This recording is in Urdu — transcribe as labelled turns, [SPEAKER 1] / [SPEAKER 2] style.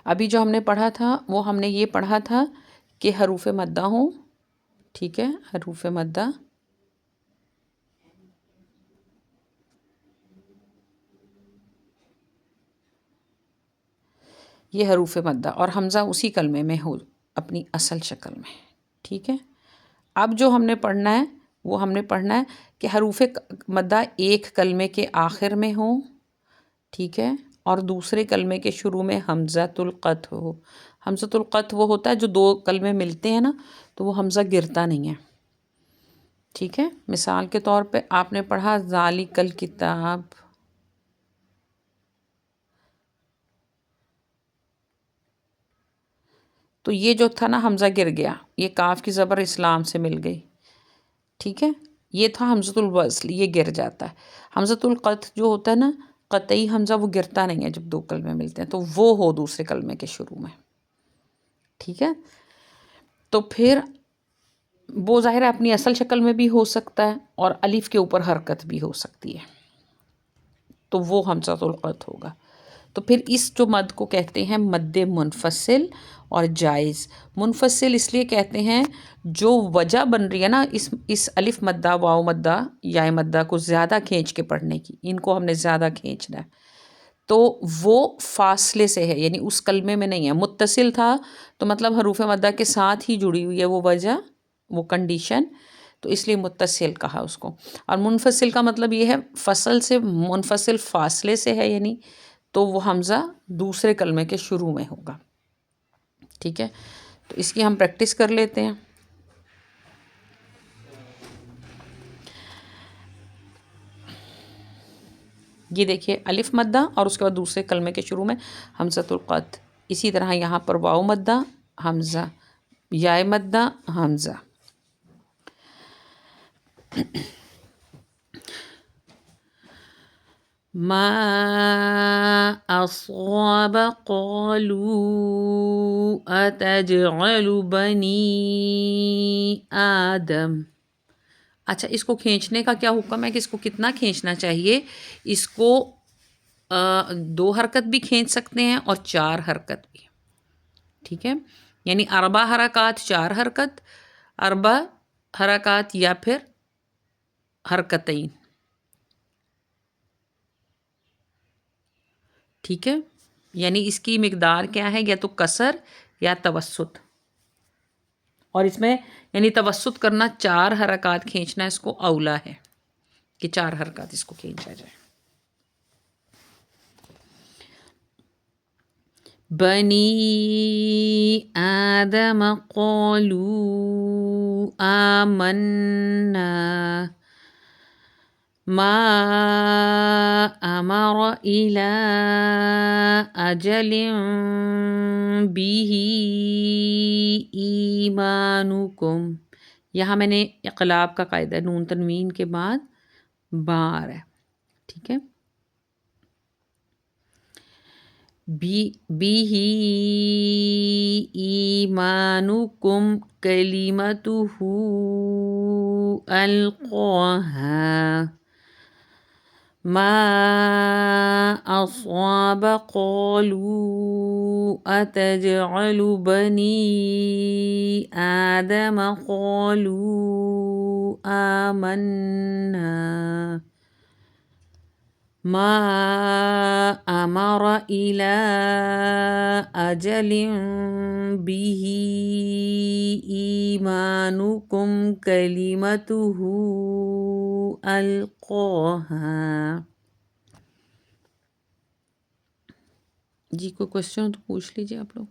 [SPEAKER 1] ابھی جو ہم نے پڑھا تھا وہ ہم نے یہ پڑھا تھا کہ حروف مدہ ہوں، ٹھیک ہے، حروف مدہ یہ حروف مدہ اور حمزہ اسی کلمے میں ہو اپنی اصل شکل میں، ٹھیک ہے۔ اب جو ہم نے پڑھنا ہے وہ ہم نے پڑھنا ہے کہ حروف مدہ ایک کلمے کے آخر میں ہوں، ٹھیک ہے، اور دوسرے کلمے کے شروع میں حمزۃ القطع ہو۔ حمزۃ القطع وہ ہوتا ہے جو دو کلمے ملتے ہیں نا تو وہ حمزہ گرتا نہیں ہے، ٹھیک ہے۔ مثال کے طور پہ آپ نے پڑھا ذالک الکتاب، تو یہ جو تھا نا حمزہ گر گیا، یہ کاف کی زبر اسلام سے مل گئی، ٹھیک ہے، یہ تھا حمزۃ الوصل، یہ گر جاتا ہے۔ حمزۃ القطع جو ہوتا ہے نا قطعی حمزہ وہ گرتا نہیں ہے جب دو کلمے ملتے ہیں، تو وہ ہو دوسرے کلمے کے شروع میں، ٹھیک ہے۔ تو پھر وہ ظاہر ہے اپنی اصل شکل میں بھی ہو سکتا ہے اور الف کے اوپر حرکت بھی ہو سکتی ہے، تو وہ حمزۃ القطع ہوگا۔ تو پھر اس جو مد کو کہتے ہیں مد منفصل اور جائز۔ منفصل اس لیے کہتے ہیں جو وجہ بن رہی ہے نا اس الف مدہ واو مدہ یا مدہ کو زیادہ کھینچ کے پڑھنے کی، ان کو ہم نے زیادہ کھینچنا ہے، تو وہ فاصلے سے ہے، یعنی اس کلمے میں نہیں ہے۔ متصل تھا تو مطلب حروف مدہ کے ساتھ ہی جڑی ہوئی ہے وہ وجہ، وہ کنڈیشن، تو اس لیے متصل کہا اس کو۔ اور منفصل کا مطلب یہ ہے فصل سے منفصل فاصلے سے ہے، یعنی تو وہ حمزہ دوسرے کلمے کے شروع میں ہوگا، ٹھیک ہے۔ تو اس کی ہم پریکٹس کر لیتے ہیں۔ یہ دیکھیے الف مدہ اور اس کے بعد دوسرے کلمے کے شروع میں حمزۃ القطع، اسی طرح یہاں پر واو مدہ حمزہ، یا مدہ حمزہ۔ ما اصاب قالوا اتجعل بنی آدم۔ اچھا اس کو کھینچنے کا کیا حکم ہے کہ اس کو کتنا کھینچنا چاہیے؟ اس کو 2 حرکت بھی کھینچ سکتے ہیں اور 4 حرکت بھی، ٹھیک ہے، یعنی 4 حرکات 4 حرکت، 4 حرکات یا پھر حرکتین، ٹھیک ہے۔ یعنی اس کی مقدار کیا ہے، یا تو کسر یا توسط، اور اس میں یعنی توسط کرنا 4 حرکات کھینچنا اس کو اولا ہے کہ 4 حرکات اس کو کھینچا جائے۔ بنی آدم قالوا آمنا ما امر الى اجل به ایمانکم۔ یہاں میں نے اقلاب کا قاعدہ نون تنوین کے بعد بار ہے، ٹھیک ہے۔ به ایمانکم کلمتہ القاها ما اصاب قالوا اتجعل بنی آدم قالوا آمنا ما امر الى اجل به ایمانکم کلمتہ القاها۔ جی کوئی کوشچن ہو تو پوچھ لیجیے آپ لوگ۔